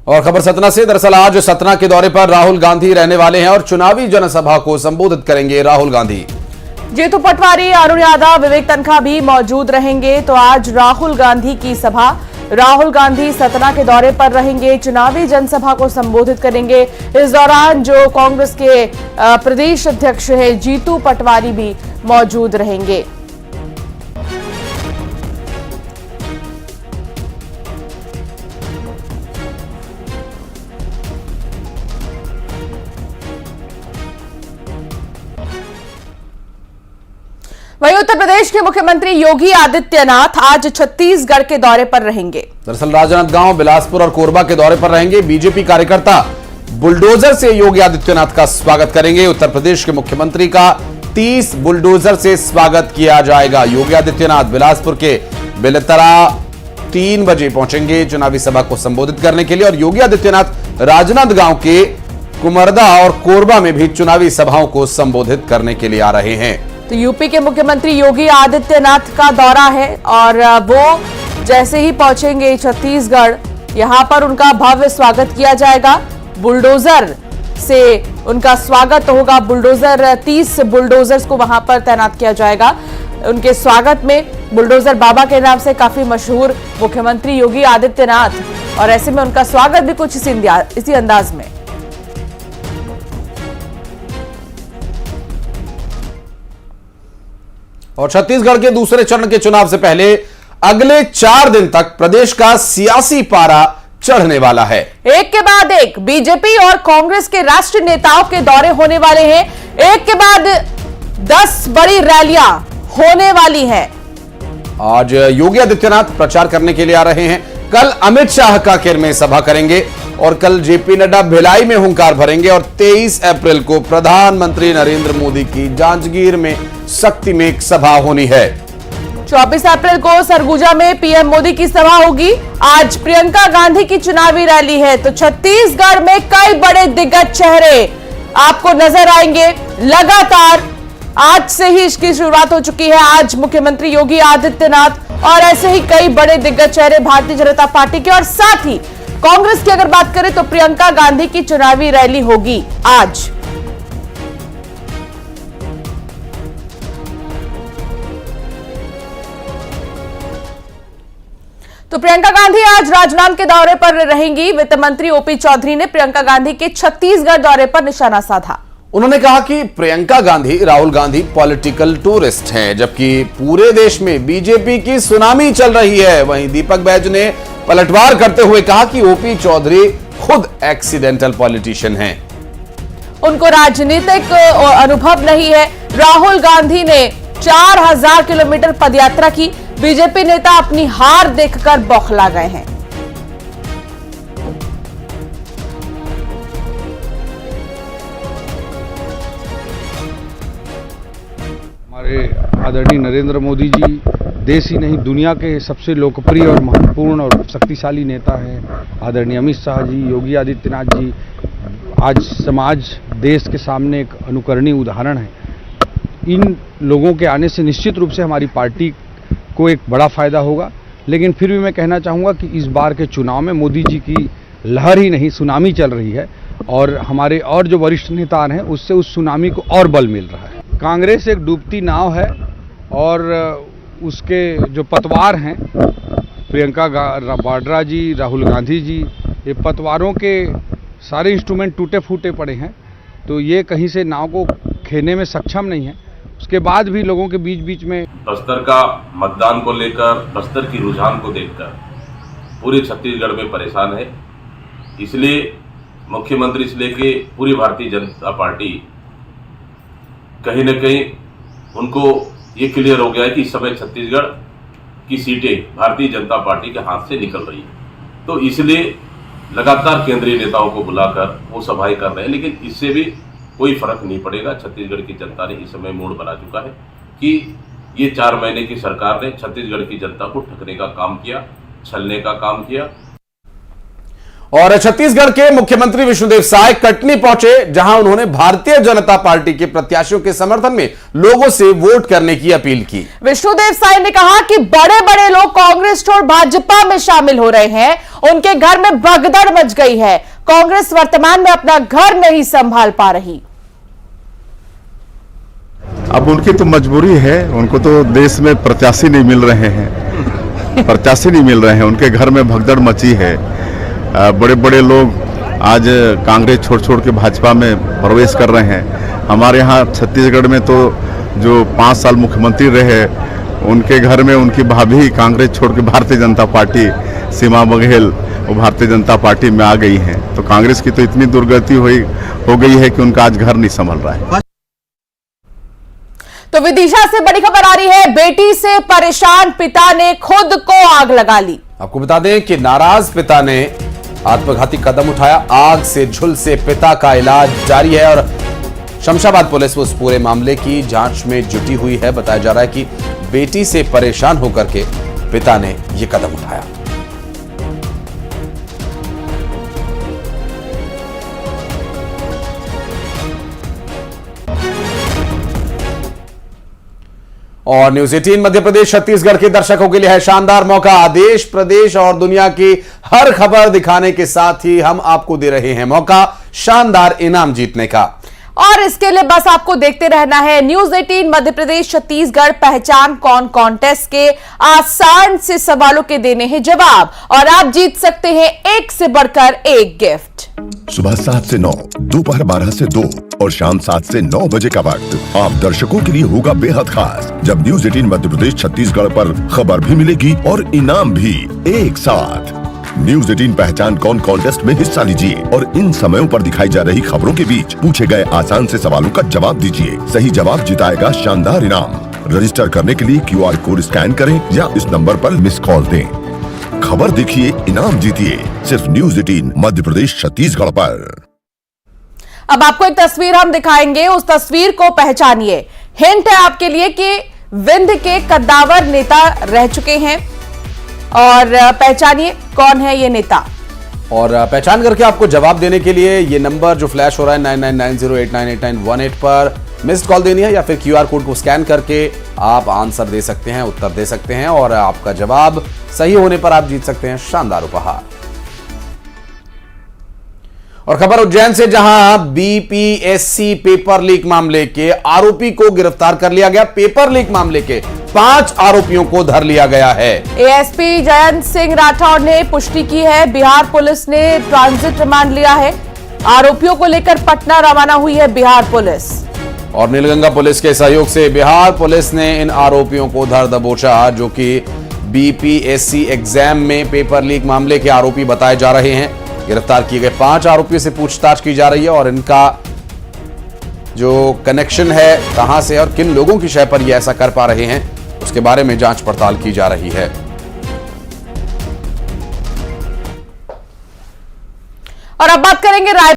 और खबर सतना से। दरअसल आज सतना के दौरे पर राहुल गांधी रहने वाले हैं और चुनावी जनसभा को संबोधित करेंगे राहुल गांधी। जीतू पटवारी, अरुण यादव, विवेक तनखा भी मौजूद रहेंगे। तो आज राहुल गांधी की सभा, राहुल गांधी सतना के दौरे पर रहेंगे, चुनावी जनसभा को संबोधित करेंगे। इस दौरान जो कांग्रेस के प्रदेश अध्यक्ष है जीतू पटवारी भी मौजूद रहेंगे। वहीं उत्तर प्रदेश के मुख्यमंत्री योगी आदित्यनाथ आज छत्तीसगढ़ के दौरे पर रहेंगे। दरअसल राजनांदगांव, बिलासपुर और कोरबा के दौरे पर रहेंगे। बीजेपी कार्यकर्ता बुलडोजर से योगी आदित्यनाथ का स्वागत करेंगे। उत्तर प्रदेश के मुख्यमंत्री का 30 बुलडोजर से स्वागत किया जाएगा। योगी आदित्यनाथ बिलासपुर के बेलतरा 3 बजे पहुंचेंगे चुनावी सभा को संबोधित करने के लिए। और योगी आदित्यनाथ राजनांदगांव के कुमरदा और कोरबा में भी चुनावी सभाओं को संबोधित करने के लिए आ रहे हैं। तो यूपी के मुख्यमंत्री योगी आदित्यनाथ का दौरा है और वो जैसे ही पहुंचेंगे छत्तीसगढ़, यहां पर उनका भव्य स्वागत किया जाएगा। बुलडोजर से उनका स्वागत होगा। बुलडोजर 30 बुलडोजर्स को वहां पर तैनात किया जाएगा। उनके स्वागत में बुलडोजर बाबा के नाम से काफी मशहूर मुख्यमंत्री योगी आदित्यनाथ, और ऐसे में उनका स्वागत भी कुछ इसी अंदाज में। और छत्तीसगढ़ के दूसरे चरण के चुनाव से पहले अगले 4 दिन तक प्रदेश का सियासी पारा चढ़ने वाला है। एक के बाद एक बीजेपी और कांग्रेस के राष्ट्रीय नेताओं के दौरे होने वाले हैं। एक के बाद 10 बड़ी रैलियां होने वाली हैं। आज योगी आदित्यनाथ प्रचार करने के लिए आ रहे हैं। कल अमित शाह कांकेर में सभा करेंगे और कल जेपी नड्डा भिलाई में हुंकार भरेंगे। और 23 अप्रैल को प्रधानमंत्री नरेंद्र मोदी की जांजगीर में शक्ति में एक सभा होनी है। 24 अप्रैल को सरगुजा में पीएम मोदी की सभा होगी। आज प्रियंका गांधी की चुनावी रैली है। तो छत्तीसगढ़ में कई बड़े दिग्गज चेहरे आपको नजर आएंगे। लगातार आज से ही इसकी शुरुआत हो चुकी है। आज मुख्यमंत्री योगी आदित्यनाथ और ऐसे ही कई बड़े दिग्गज चेहरे भारतीय जनता पार्टी के, और साथ ही कांग्रेस की अगर बात करें तो प्रियंका गांधी की चुनावी रैली होगी आज। तो प्रियंका गांधी आज राजनांदगांव के दौरे पर रहेंगी। वित्त मंत्री ओपी चौधरी ने प्रियंका गांधी के छत्तीसगढ़ दौरे पर निशाना साधा। उन्होंने कहा कि प्रियंका गांधी, राहुल गांधी पॉलिटिकल टूरिस्ट हैं, जबकि पूरे देश में बीजेपी की सुनामी चल रही है। वहीं दीपक बैज ने पलटवार करते हुए कहा कि ओपी चौधरी खुद एक्सीडेंटल पॉलिटिशियन हैं। उनको राजनीतिक अनुभव नहीं है। राहुल गांधी ने 4000 किलोमीटर पदयात्रा की। बीजेपी नेता अपनी हार देखकर बौखला गए हैं। हमारे आदरणीय नरेंद्र मोदी जी देश ही नहीं दुनिया के सबसे लोकप्रिय और महत्वपूर्ण और शक्तिशाली नेता हैं। आदरणीय अमित शाह जी, योगी आदित्यनाथ जी आज समाज, देश के सामने एक अनुकरणीय उदाहरण है। इन लोगों के आने से निश्चित रूप से हमारी पार्टी को एक बड़ा फायदा होगा। लेकिन फिर भी मैं कहना चाहूँगा कि इस बार के चुनाव में मोदी जी की लहर ही नहीं, सुनामी चल रही है, और हमारे और जो वरिष्ठ नेता हैं उससे उस सुनामी को और बल मिल रहा है। कांग्रेस एक डूबती नाव है और उसके जो पतवार हैं, प्रियंका वाड्रा जी, राहुल गांधी जी, ये पतवारों के सारे इंस्ट्रूमेंट टूटे फूटे पड़े हैं। तो ये कहीं से नाव को खेने में सक्षम नहीं है। उसके बाद भी लोगों के बीच बीच में बस्तर का मतदान को लेकर, बस्तर की रुझान को देखकर पूरे छत्तीसगढ़ में परेशान है। इसलिए मुख्यमंत्री से लेके पूरी भारतीय जनता पार्टी कहीं न कहीं उनको ये क्लियर हो गया है कि इस समय छत्तीसगढ़ की सीटें भारतीय जनता पार्टी के हाथ से निकल रही है। तो इसलिए लगातार केंद्रीय नेताओं को बुलाकर वो सभाएं कर रहे हैं, लेकिन इससे भी कोई फर्क नहीं पड़ेगा। छत्तीसगढ़ की जनता ने इस समय मूड बना चुका है कि ये 4 महीने की सरकार ने छत्तीसगढ़ की जनता को ठगने का काम किया, छलने का काम किया। और छत्तीसगढ़ के मुख्यमंत्री विष्णुदेव साय कटनी पहुंचे, जहां उन्होंने भारतीय जनता पार्टी के प्रत्याशियों के समर्थन में लोगों से वोट करने की अपील की। विष्णुदेव साय ने कहा कि बड़े बड़े लोग कांग्रेस छोड़ भाजपा में शामिल हो रहे हैं, उनके घर में भगदड़ मच गई है। कांग्रेस वर्तमान में अपना घर नहीं संभाल पा रही। अब उनकी तो मजबूरी है, उनको तो देश में प्रत्याशी नहीं मिल रहे हैं, प्रत्याशी नहीं मिल रहे हैं, उनके घर में भगदड़ मची है। बड़े बड़े लोग आज कांग्रेस छोड़ छोड़ के भाजपा में प्रवेश कर रहे हैं। हमारे यहाँ छत्तीसगढ़ में तो जो 5 साल मुख्यमंत्री रहे, उनके घर में उनकी भाभी कांग्रेस छोड़ के भारतीय जनता पार्टी, सीमा बघेल, वो भारतीय जनता पार्टी में आ गई हैं। तो कांग्रेस की तो इतनी दुर्गति हो गई है कि उनका आज घर नहीं संभल रहा है। तो विदिशा से बड़ी खबर आ रही है, बेटी से परेशान पिता ने खुद को आग लगा ली। आपको बता दें कि नाराज पिता ने आत्मघाती कदम उठाया। आग से झुलसे पिता का इलाज जारी है और शमशाबाद पुलिस उस पूरे मामले की जांच में जुटी हुई है। बताया जा रहा है कि बेटी से परेशान होकर के पिता ने यह कदम उठाया। और न्यूज 18 मध्य प्रदेश छत्तीसगढ़ के दर्शकों के लिए है शानदार मौका। देश, प्रदेश और दुनिया की हर खबर दिखाने के साथ ही हम आपको दे रहे हैं मौका शानदार इनाम जीतने का। और इसके लिए बस आपको देखते रहना है न्यूज 18 मध्य प्रदेश छत्तीसगढ़ पहचान कौन कॉन्टेस्ट के आसान से सवालों के देने हैं जवाब और आप जीत सकते हैं एक से बढ़कर एक गिफ्ट। सुबह 7 से 9, दोपहर 12 से 2 और शाम 7 से 9 बजे का वक्त आप दर्शकों के लिए होगा बेहद खास, जब न्यूज 18 मध्य प्रदेश छत्तीसगढ़ पर खबर भी मिलेगी और इनाम भी एक साथ। न्यूज 18 पहचान कौन कॉन्टेस्ट में हिस्सा लीजिए और इन समयों पर दिखाई जा रही खबरों के बीच पूछे गए आसान से सवालों का जवाब दीजिए। सही जवाब जिताएगा शानदार इनाम। रजिस्टर करने के लिए QR कोड स्कैन करें या इस नंबर पर मिस कॉल दें। खबर देखिए, इनाम जीतिए, सिर्फ न्यूज 18 मध्य प्रदेश छत्तीसगढ़ पर। अब आपको एक तस्वीर हम दिखाएंगे, उस तस्वीर को पहचानिए। हिंट है आपके लिए कि विंध्य के कद्दावर नेता रह चुके हैं और पहचानिए कौन है ये नेता। और पहचान करके आपको जवाब देने के लिए ये नंबर जो फ्लैश हो रहा है 9990898918 पर मिस्ड कॉल देनी है या फिर QR कोड को स्कैन करके आप आंसर दे सकते हैं, उत्तर दे सकते हैं और आपका जवाब सही होने पर आप जीत सकते हैं शानदार उपहार। और खबर उज्जैन से, जहां BPSC पेपर लीक मामले के आरोपी को गिरफ्तार कर लिया गया। पेपर लीक मामले के 5 आरोपियों को धर लिया गया है। ASP जयंत सिंह राठौर ने पुष्टि की है, बिहार पुलिस ने ट्रांजिट रिमांड लिया है। आरोपियों को लेकर पटना रवाना हुई है बिहार पुलिस। और नीलगंगा पुलिस के सहयोग से बिहार पुलिस ने इन आरोपियों को धर दबोचा, जो कि BPSC एग्जाम में पेपर लीक मामले के आरोपी बताए जा रहे हैं। गिरफ्तार किए गए 5 आरोपियों से पूछताछ की जा रही है और इनका जो कनेक्शन है, कहां से और किन लोगों की शय पर ये ऐसा कर पा रहे हैं, उसके बारे में जांच पड़ताल की जा रही है। और अब बात करेंगे